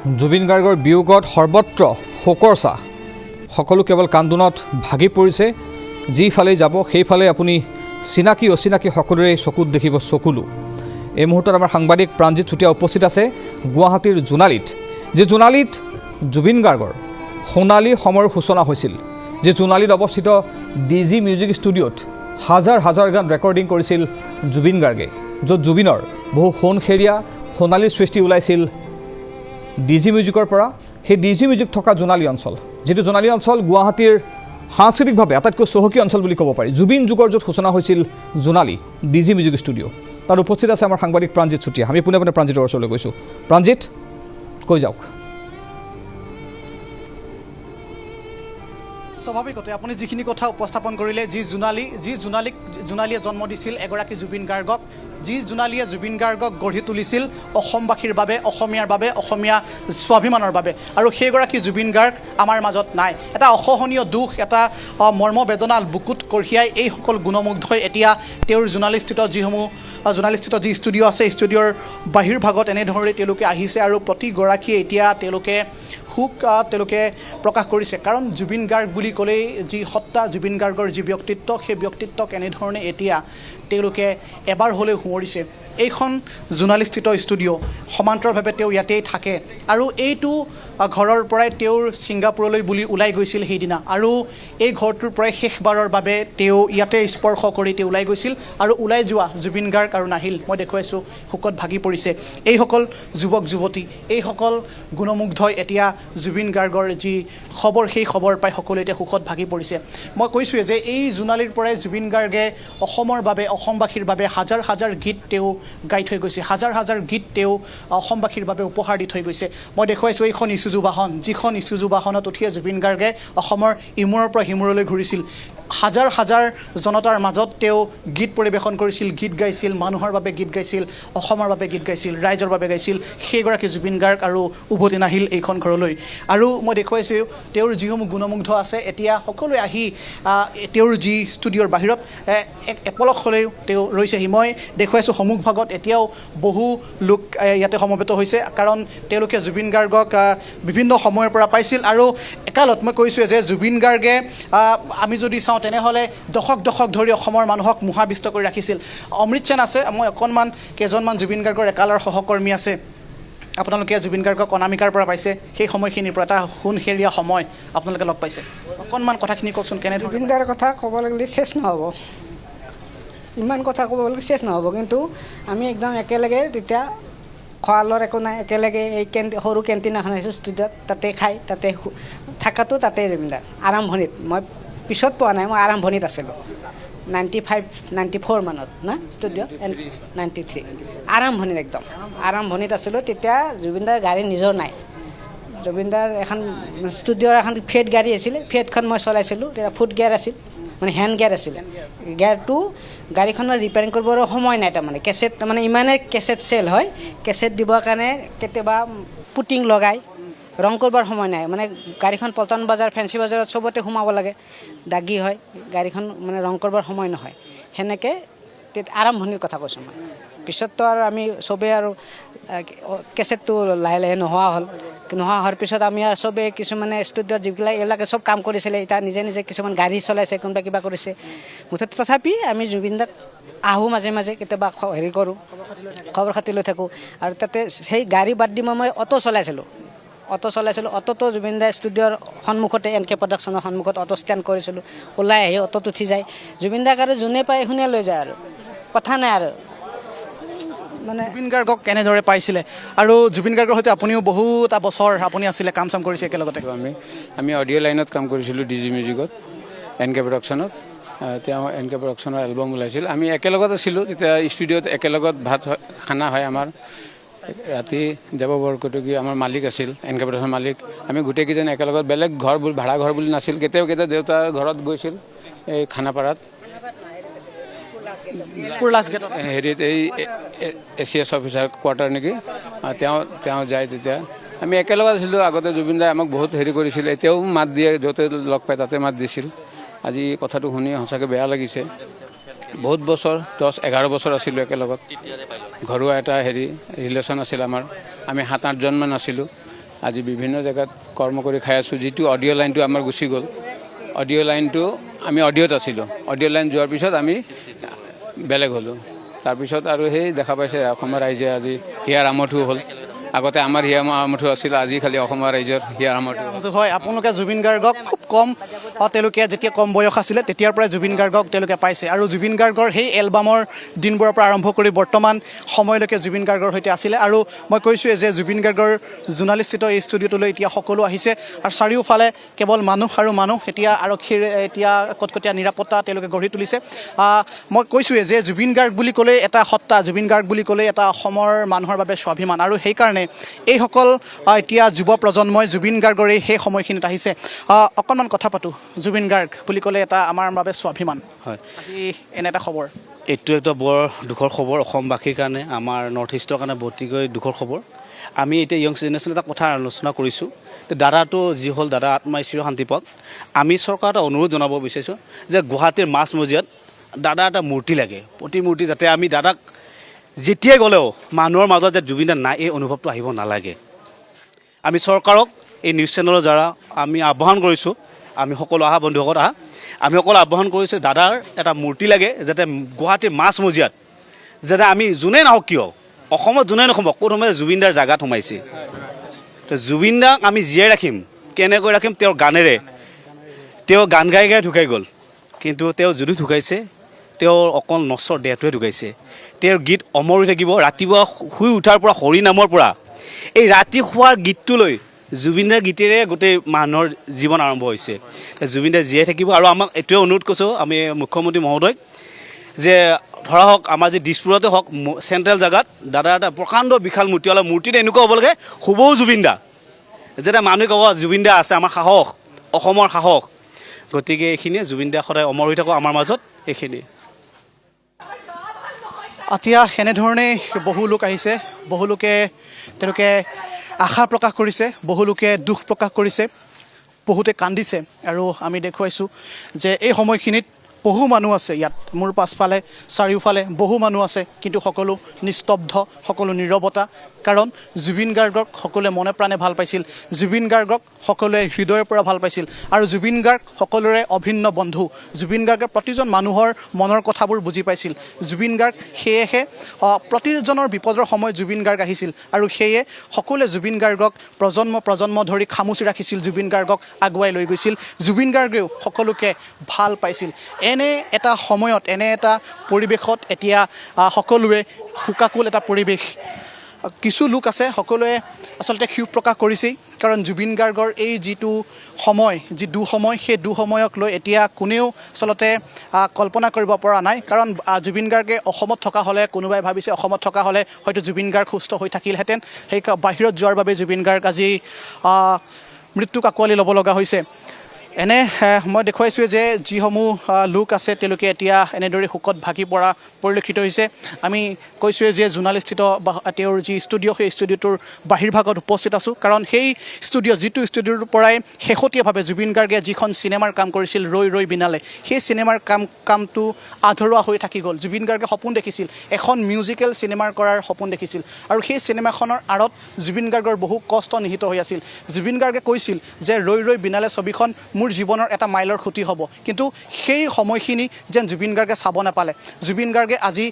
জুবিন গাৰ্গৰ বিয়োগত সৰ্বত্ৰ শোকৰ ছাঁ সকলো কেৱল কান্দোনত ভাগি পৰিছে যিফালে যাব সেইফালে আপুনি চিনাকি অচিনাকি সকলোৰে চকুত দেখিব চকুলো এই মুহূৰ্তত আমাৰ সাংবাদিক প্ৰাঞ্জিত চুতীয়া উপস্থিত আছে গুৱাহাটীৰ জোনালীত যে জোনালীত জুবিন গাৰ্গৰ সোণালী সময়ৰ সূচনা হৈছিল যে জোনালীত অৱস্থিত ডিজি মিউজিক ষ্টুডিঅ'ত হাজাৰ হাজাৰ গান ৰেকৰ্ডিং কৰিছিল জুবিন গাৰ্গে য'ত জুবিনৰ বহু সোণখেৰীয়া সোণালীৰ সৃষ্টি ওলাইছিল ডিজি মিউজিকৰ পৰা সেই ডিজি মিউজিক থকা জোনালী অঞ্চল যেটো জোনালী অঞ্চল গুৱাহাটীৰ সাংস্কৃতিকভাৱে আটাইতকৈ চহকী অঞ্চল বুলি ক'ব পাৰি জুবিন যুগৰ য'ত সূচনা হৈছিল জোনালী ডিজি মিউজিক ষ্টুডিঅ' তাত উপস্থিত আছে আমাৰ সাংবাদিক প্ৰাঞ্জিত চুতীয়া আমি পোনে পোনে প্ৰাঞ্জিতৰ ওচৰলৈ গৈছোঁ প্ৰাঞ্জিত কৈ যাওক স্বাভাৱিকতে আপুনি যিখিনি কথা উপস্থাপন কৰিলে জোনালীয়ে জন্ম দিছিল এগৰাকী জুবিন গাৰ্গক জোনালীয়ে জুবিন গাৰ্গক গঢ়ি তুলিছিল অসমবাসীৰ বাবে অসমীয়াৰ বাবে অসমীয়া স্বাভিমানৰ বাবে আৰু সেইগৰাকী জুবিন গাৰ্গ আমাৰ মাজত নাই এটা অসহনীয় দুখ এটা মৰ্মবেদনা বুকুত কঢ়িয়াই এইসকল গুণমুগ্ধই এতিয়া তেওঁৰ জোনালীস্থিত যি ষ্টুডিঅ' আছে ষ্টুডিঅ'ৰ বাহিৰ ভাগত এনেধৰণে তেওঁলোকে আহিছে আৰু প্ৰতিগৰাকীয়ে এতিয়া তেওঁলোকে প্ৰকাশ কৰিছে কাৰণ জুবিন গাৰ্গ বুলি ক'লেই যি সত্তা জুবিন গাৰ্গৰ যি ব্যক্তিত্ব সেই ব্যক্তিত্বক এনেধৰণে এতিয়া তেওঁলোকে এবাৰ হ'লেও সোঁৱৰিছে এইখন জোনালীস্থিত ষ্টুডিঅ' সমান্তৰালভাৱে তেওঁ ইয়াতেই থাকে আৰু এইটো ঘৰৰ পৰাই তেওঁৰ ছিংগাপুৰলৈ বুলি ওলাই গৈছিল সেইদিনা আৰু এই ঘৰটোৰ পৰাই শেষবাৰৰ বাবে তেওঁ ইয়াতে স্পৰ্শ কৰি তেওঁ ওলাই গৈছিল আৰু ওলাই যোৱা জুবিন গাৰ্গ আৰু নাহিল মই দেখুৱাইছোঁ শোকত ভাগি পৰিছে এইসকল যুৱক যুৱতী এইসকল গুণমুগ্ধই এতিয়া জুবিন গাৰ্গৰ যি খবৰ সেই খবৰ পাই সকলোৱে এতিয়া শোকত ভাগি পৰিছে মই কৈছোঁৱে যে এই জোনালীৰ পৰাই জুবিন গাৰ্গে অসমৰ বাবে অসমবাসীৰ বাবে হাজাৰ হাজাৰ গীত তেওঁ গাই থৈ গৈছে হাজাৰ হাজাৰ গীত তেওঁ অসমবাসীৰ বাবে উপহাৰ দি থৈ গৈছে মই দেখুৱাইছোঁ এইখন ইছুজু বাহন যিখন ইছুজু বাহনত উঠিয়ে জুবিন গাৰ্গে অসমৰ ইমূৰৰ পৰা সিমূৰলৈ ঘূৰিছিল হাজাৰ হাজাৰ জনতাৰ মাজত তেওঁ গীত পৰিৱেশন কৰিছিল গীত গাইছিল মানুহৰ বাবে গীত গাইছিল অসমৰ বাবে গীত গাইছিল ৰাইজৰ বাবে গাইছিল সেইগৰাকী জুবিন গাৰ্গ আৰু উভতি নাহিল এইখন ঘৰলৈ আৰু মই দেখুৱাইছোঁ তেওঁৰ যিসমূহ গুণমুগ্ধ আছে এতিয়া সকলোৱে আহি তেওঁৰ যি ষ্টুডিঅ'ৰ বাহিৰত এপলক হ'লেও তেওঁ ৰৈছেহি মই দেখুৱাইছোঁ সন্মুখভাগত এতিয়াও বহু লোক ইয়াতে সমবেত হৈছে কাৰণ তেওঁলোকে জুবিন গাৰ্গক বিভিন্ন সময়ৰ পৰা পাইছিল আৰু একালত মই কৈছোঁৱে যে জুবিন গাৰ্গে আমি যদি চাওঁ তেনেহ'লে দশক ধৰি অসমৰ মানুহক মোহাবিষ্ট কৰি ৰাখিছিল অমৃত সেন আছে মই অকণমান কেইজনমান জুবিন গাৰ্গৰ একালৰ সহকৰ্মী আছে আপোনালোকে জুবিন গাৰ্গক অনামিকাৰ পৰা পাইছে সেই সময়খিনিৰ পৰা এটা সোণখেৰীয়া সময় আপোনালোকে লগ পাইছে অকণমান কথাখিনি কওকচোন কেনে জুবিন গাৰ্গৰ কথা ক'ব লাগিলে চেছ নহ'ব ইমান কথা ক'ব গ'লে চেছ নহ'ব কিন্তু আমি একদম একেলগে তেতিয়া খোৱা লোৱাৰ একো নাই একেলগে এই সৰু কেণ্টিন এখন আহিছোঁ ষ্টুডিঅ'ত তাতে খাই তাতে থাকাটো তাতে জুবিনদাৰ আৰম্ভণিত মই পিছত পোৱা নাই মই আৰম্ভণিত আছিলোঁ 95-94 মানত না ষ্টুডিঅ' 93 আৰম্ভণিত একদম আৰম্ভণিত আছিলোঁ তেতিয়া জুবিনদাৰ গাড়ী নিজৰ নাই জুবিনদাৰ এখন ষ্টুডিঅ'ৰ এখন ফিয়েট গাড়ী আছিলে ফিয়েটখন মই চলাইছিলোঁ তেতিয়া ফুট গিয়াৰ আছিল মানে হেণ্ড গিয়াৰ আছিলে গিয়াৰটো গাড়ীখনৰ ৰিপেয়াৰিং কৰিবৰ সময় নাই তাৰমানে কেছেট মানে ইমানেই কেছেট চেল হয় কেছেট দিবৰ কাৰণে কেতিয়াবা পুটিং লগাই ৰং কৰিবৰ সময় নাই মানে গাড়ীখন পল্টন বজাৰ ফেঞ্চি বজাৰত চবতে সোমাব লাগে দাগী হয় গাড়ীখন মানে ৰং কৰিবৰ সময় নহয় সেনেকৈ আৰম্ভণিৰ কথা কৈছোঁ মই পিছততো আৰু আমি চবেই আৰু কেছেটটো লাহে লাহে নোহোৱা হোৱাৰ পিছত আমি আৰু চবেই কিছুমানে ষ্টুডিঅ'ত যিবিলাক এইবিলাকে চব কাম কৰিছিলে এতিয়া নিজে নিজে কিছুমান গাড়ী চলাইছে কোনোবা কিবা কৰিছে মুঠতে তথাপি আমি জুবিনদাক আহোঁ মাজে মাজে কেতিয়াবা হেৰি কৰোঁ খবৰ খাতি লৈ থাকোঁ আৰু তাতে সেই গাড়ী বাদ দি মই অটো চলাইছিলোঁ অটোতো জুবিনদাৰ ষ্টুডিঅ'ৰ সন্মুখতে এন কে প্ৰডাকশ্যনৰ সন্মুখত অটো ষ্টেণ্ড কৰিছিলোঁ ওলাই আহি অটোত উঠি যায় জুবিনদাক আৰু যোনে পায় শুনে লৈ যায় আৰু কথা নাই আৰু মানে জুবিন গাৰ্গক কেনেদৰে পাইছিলে আৰু জুবিন গাৰ্গৰ সৈতে আপুনিও বহুটা বছৰ আপুনি আছিলে কাম চাম কৰিছে একেলগতে আমি অডিঅ' লাইনত কাম কৰিছিলোঁ ডিজি মিউজিকত এন কে প্ৰডাকশ্যনত তেওঁ এন কে প্ৰডাকশ্যনৰ এলবাম ওলাইছিল আমি একেলগত আছিলোঁ তেতিয়া ষ্টুডিঅ'ত একেলগত খানা হয় আমাৰ ৰাতি দেৱ বৰকটকী আমাৰ মালিক আছিল এন কে প্ৰডাকশ্যনৰ মালিক আমি গোটেইকেইজন একেলগত বেলেগ ঘৰ বুলি ভাড়া ঘৰ বুলি নাছিল কেতিয়াবা দেউতাৰ ঘৰত গৈছিল এই খানাপাৰাত হেৰিত এই এছিএছ অফিচাৰ কোৱাৰ্টাৰ নেকি তেওঁ যায় তেতিয়া আমি একেলগত আছিলোঁ আগতে জুবিনদাই আমাক বহুত হেৰি কৰিছিল এতিয়াও মাত দিয়ে য'তে লগ পায় তাতে মাত দিছিল আজি কথাটো শুনি সঁচাকৈ বেয়া লাগিছে বহুত বছৰ 10-11 বছৰ আছিলোঁ একেলগত ঘৰুৱা এটা হেৰি ৰিলেশ্যন আছিল আমাৰ আমি 7-8জনমান আছিলোঁ আজি বিভিন্ন জেগাত কৰ্ম কৰি খাই আছোঁ। যিটো অডিঅ' লাইনটো আমাৰ গুচি গ'ল, অডিঅ' লাইনটো আমি অডিঅ'ত আছিলোঁ, অডিঅ' লাইন যোৱাৰ পিছত আমি বেলেগ হ'লোঁ। তাৰপিছত আৰু সেই দেখা পাইছে অসমৰ ৰাইজে আজি হিয়াৰ আমঠু হ'ল। আগতে আমাৰ হিয়াৰ আমঠু আছিল, আজি খালি অসমৰ ৰাইজৰ হিয়াৰ আমঠু। হয়, আপোনালোকে জুবিন গাৰ্গক খুব কম তেওঁলোকে যেতিয়া কম বয়স আছিলে তেতিয়াৰ পৰাই জুবিন গাৰ্গক তেওঁলোকে পাইছে আৰু জুবিন গাৰ্গৰ সেই এলবামৰ দিনবোৰৰ পৰা আৰম্ভ কৰি বৰ্তমান সময়লৈকে জুবিন গাৰ্গৰ সৈতে আছিলে। আৰু মই কৈছোঁৱে যে জুবিন গাৰ্গৰ জোনালীস্থিত এই ষ্টুডিঅ'টোলৈ এতিয়া সকলো আহিছে আৰু চাৰিওফালে কেৱল মানুহ আৰু মানুহ। এতিয়া আৰক্ষীৰ এতিয়া কটকটীয়া নিৰাপত্তা তেওঁলোকে গঢ়ি তুলিছে। মই কৈছোঁৱে যে জুবিন গাৰ্গ বুলি ক'লে এটা সত্তা, জুবিন গাৰ্গ বুলি ক'লে এটা অসমৰ মানুহৰ বাবে স্বাভিমান আৰু সেইকাৰণে এইসকল এতিয়া যুৱ প্ৰজন্মই জুবিন গাৰ্গৰ সেই সময়খিনিত আহিছে। অকণমান কথা পাতোঁ। জুবিন গাৰ্গ বুলি ক'লে এটা আমাৰ বাবে স্বাভিমান। হয়, আজি এনে এটা খবৰ, এইটো এটা বৰ দুখৰ খবৰ অসমবাসীৰ কাৰণে, আমাৰ নৰ্থ ইষ্টৰ কাৰণে অতিকৈ দুখৰ খবৰ। আমি এতিয়া য়ং জেনেৰেশ্যন এটা কথা আলোচনা কৰিছোঁ। দাদাটো যি হ'ল, দাদা আত্মাই চিৰ শান্তি পাওক। আমি চৰকাৰক এটা অনুৰোধ জনাব বিচাৰিছোঁ যে গুৱাহাটীৰ মাজমজিয়াত দাদা এটা মূৰ্তি লাগে, প্ৰতিমূৰ্তি, যাতে আমি দাদাক যেতিয়াই গ'লেও মানুহৰ মাজত যে জুবিন দা নাই এই অনুভৱটো আহিব নালাগে। আমি চৰকাৰক এই নিউজ চেনেলৰ দ্বাৰা আমি আহ্বান কৰিছোঁ, আমি সকলো আহা বন্ধুসকল আমি সকলো আহ্বান কৰিছোঁ দাদাৰ এটা মূৰ্তি লাগে, যাতে গুৱাহাটীৰ মাজমজিয়াত যাতে আমি যোনেই নহওক কিয়, অসমত যোনেই নসোমাওক, ক'ত সোমাই জুবিন দাৰ জেগাত সোমাইছে। তো জুবিন দাক আমি জীয়াই ৰাখিম, কেনেকৈ ৰাখিম? তেওঁৰ গানেৰে। তেওঁ গান গাই গাই ঢুকাই গ'ল, কিন্তু তেওঁ যদি ঢুকাইছে তেওঁৰ অকল নচৰ দেহটোৱে ঢুকাইছে। তেওঁৰ গীত অমৰ হৈ থাকিব। ৰাতিপুৱা শুই উঠাৰ পৰা হৰি নামৰ পৰা এই ৰাতি শোৱাৰ গীতটোলৈ জুবিন দাৰ গীতেৰে গোটেই মানুহৰ জীৱন আৰম্ভ হৈছে। জুবিন দা জীয়াই থাকিব। আৰু আমাক এইটোৱে অনুৰোধ কৰিছোঁ আমি মুখ্যমন্ত্ৰী মহোদয়ক যে ধৰা হওক আমাৰ যি দিছপুৰতে হওক চেণ্ট্ৰেল জেগাত দাদাৰ এটা প্ৰকাণ্ড বিশাল মূৰ্তি, অলপ মূৰ্তিটো এনেকুৱা হ'ব লাগে শুবও জুবিন দা, যাতে মানুহে ক'ব জুবিন দা আছে, আমাৰ সাহস, অসমৰ সাহস। গতিকে এইখিনিয়ে, জুবিন দা সদায় অমৰ হৈ থাকক আমাৰ মাজত, এইখিনিয়ে। এতিয়া এনেধৰণেই বহু লোক আহিছে, বহু লোকে তেওঁলোকে আশা প্ৰকাশ কৰিছে, বহু লোকে দুখ প্ৰকাশ কৰিছে, বহুতে কান্দিছে। আৰু আমি দেখুৱাইছোঁ যে এই সময়খিনিত বহু মানুহ আছে ইয়াত, মোৰ পাছফালে চাৰিওফালে বহু মানুহ আছে, কিন্তু সকলো নিস্তব্ধ, সকলো নীৰৱতা। কাৰণ জুবিন গাৰ্গক সকলোৱে মনে প্ৰাণে ভাল পাইছিল, জুবিন গাৰ্গক সকলোৱে হৃদয়ৰ পৰা ভাল পাইছিল আৰু জুবিন গাৰ্গ সকলোৰে অভিন্ন বন্ধু। জুবিন গাৰ্গে প্ৰতিজন মানুহৰ মনৰ কথাবোৰ বুজি পাইছিল। জুবিন গাৰ্গ সেয়েহে প্ৰতিজনৰ বিপদৰ সময়ত জুবিন গাৰ্গ আহিছিল আৰু সেয়ে সকলোৱে জুবিন গাৰ্গক প্ৰজন্ম ধৰি খামুচি ৰাখিছিল, জুবিন গাৰ্গক আগুৱাই লৈ গৈছিল। জুবিন গাৰ্গেও সকলোকে ভাল পাইছিল। এনে এটা সময়ত, এনে এটা পৰিৱেশত এতিয়া সকলোৱে শোকাকুল এটা পৰিৱেশ। কিছু লোক আছে, সকলোৱে আচলতে ক্ষোভ প্ৰকাশ কৰিছেই, কাৰণ জুবিন গাৰ্গৰ এই যিটো সময়, যি দুসময়, সেই দুসময়ক লৈ এতিয়া কোনেও আচলতে কল্পনা কৰিব পৰা নাই। কাৰণ জুবিন গাৰ্গে অসমত থকা হ'লে, কোনোবাই ভাবিছে অসমত থকা হ'লে হয়তো জুবিন গাৰ্গ সুস্থ হৈ থাকিলহেঁতেন। সেই বাহিৰত যোৱাৰ বাবে জুবিন গাৰ্গ আজি মৃত্যুক আঁকোৱালি ল'ব লগা হৈছে। এনে মই দেখুৱাইছোঁৱে যে যিসমূহ লোক আছে তেওঁলোকে এতিয়া এনেদৰে শোকত ভাগি পৰা পৰিলক্ষিত হৈছে। আমি কৈছোঁৱে যে জোনালীস্থিত বা তেওঁৰ যি ষ্টুডিঅ', সেই ষ্টুডিঅ'টোৰ বাহিৰভাগত উপস্থিত আছোঁ। কাৰণ সেই যিটো ষ্টুডিঅ'ৰ পৰাই শেহতীয়াভাৱে জুবিন গাৰ্গে যিখন চিনেমাৰ কাম কৰিছিল, ৰৈ ৰৈ বিনালে, সেই চিনেমাৰ কামটো আধৰুৱা হৈ থাকি গ'ল। জুবিন গাৰ্গে সপোন দেখিছিল, এখন মিউজিকেল চিনেমাৰ কৰাৰ সপোন দেখিছিল আৰু সেই চিনেমাখনৰ আঁৰত জুবিন গাৰ্গৰ বহু কষ্ট নিহিত হৈ আছিল। জুবিন গাৰ্গে কৈছিল যে ৰৈ ৰৈ বিনালে ছবিখন মোৰ জীৱনৰ এটা মাইলৰ খুঁটি হ'ব, কিন্তু সেই সময়খিনি যেন জুবিন গাৰ্গে চাব নাপালে। জুবিন গাৰ্গে আজি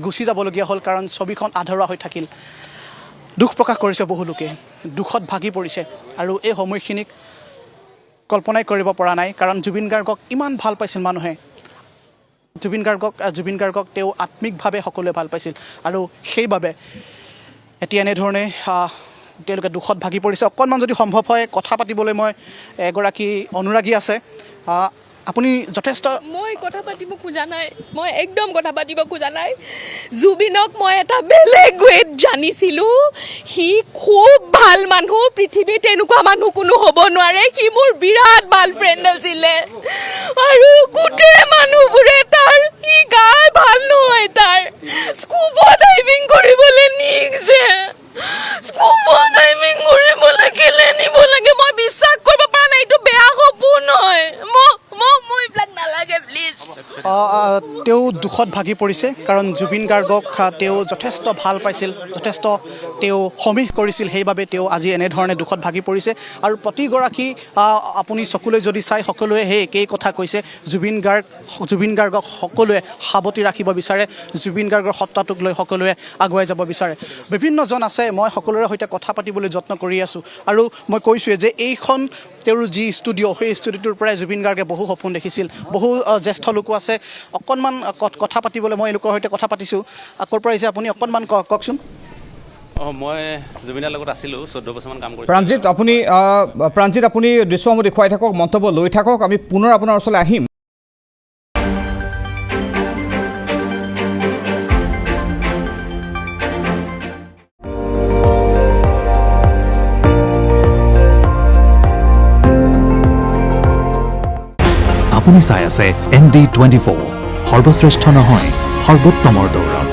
গুচি যাবলগীয়া হ'ল, কাৰণ ছবিখন আধৰুৱা হৈ থাকিল। দুখ প্ৰকাশ কৰিছে বহু লোকে, দুখত ভাগি পৰিছে আৰু এই সময়খিনিক কল্পনাই কৰিব পৰা নাই। কাৰণ জুবিন গাৰ্গক ইমান ভাল পাইছিল মানুহে, জুবিন গাৰ্গক তেওঁ আত্মিকভাৱে সকলোৱে ভাল পাইছিল আৰু সেইবাবে এতিয়া এনেধৰণে তেওঁলোকে দুখত ভাগি পৰিছে। অকণমান যদি সম্ভৱ হয় কথা পাতিবলৈ মই এগৰাকী অনুৰাগী আছে, আপুনি যথেষ্ট। মই কথা পাতিব খোজা নাই, মই একদম কথা পাতিব খোজা নাই। জুবিনক মই এটা বেলেগ ৱেত জানিছিলোঁ। সি খুব ভাল মানুহ, পৃথিৱীত এনেকুৱা মানুহ কোনো হ'ব নোৱাৰে। সি মোৰ বিৰাট ভাল ফ্ৰেণ্ড আছিলে আৰু গোটেই মানুহবোৰে সি গাই ভাল নহয়, তাৰ স্কুবা ডাইভিং কৰিবলৈ নিছে। স্কুবা ডাইভিং কৰিবলৈ কেলে নিব লাগে? মই বিশ্বাস কৰিব পৰা নাই, এইটো বেয়া সপোন হয়। মোক এইবিলাক নালাগে প্লিজ। তেওঁ তেওঁ দুখত ভাগি পৰিছে কাৰণ জুবিন গাৰ্গক তেওঁ যথেষ্ট ভাল পাইছিল, যথেষ্ট তেওঁ সমীহ কৰিছিল, সেইবাবে তেওঁ আজি এনেধৰণে দুখত ভাগি পৰিছে। আৰু প্ৰতিগৰাকী আপুনি চকুলৈ যদি চাই সকলোৱে সেই একেই কথা কৈছে, জুবিন গাৰ্গক সকলোৱে সাৱটি ৰাখিব বিচাৰে, জুবিন গাৰ্গৰ সত্তাটোক লৈ সকলোৱে আগুৱাই যাব বিচাৰে। বিভিন্নজন আছে, মই সকলোৰে সৈতে কথা পাতিবলৈ যত্ন কৰি আছোঁ আৰু মই কৈছোঁৱে যে এইখন তেওঁৰ যি ষ্টুডিঅ' সেই ষ্টুডিঅ'টোৰ পৰাই জুবিন গাৰ্গে বহু সপোন দেখিছিল। বহু জ্যেষ্ঠ লোকো আছে, অকণমান কথা পাতিবলৈ মই এওঁলোকৰ সৈতে কথা পাতিছোঁ। ক'ৰ পৰা আহিছে আপুনি, অকণমান কওকচোন। মই জুবিনৰ লগত আছিলোঁ, 14 বছৰমান কাম কৰিছোঁ। প্ৰাণজিৎ আপুনি দৃশ্যসমূহ দেখুৱাই থাকক, মন্তব্য লৈ থাকক, আমি পুনৰ আপোনাৰ ওচৰলৈ আহিম। আপুনি চাই আছে ND24, সৰ্বশ্ৰেষ্ঠ নহয় সৰ্বোত্তমৰ দৌৰ।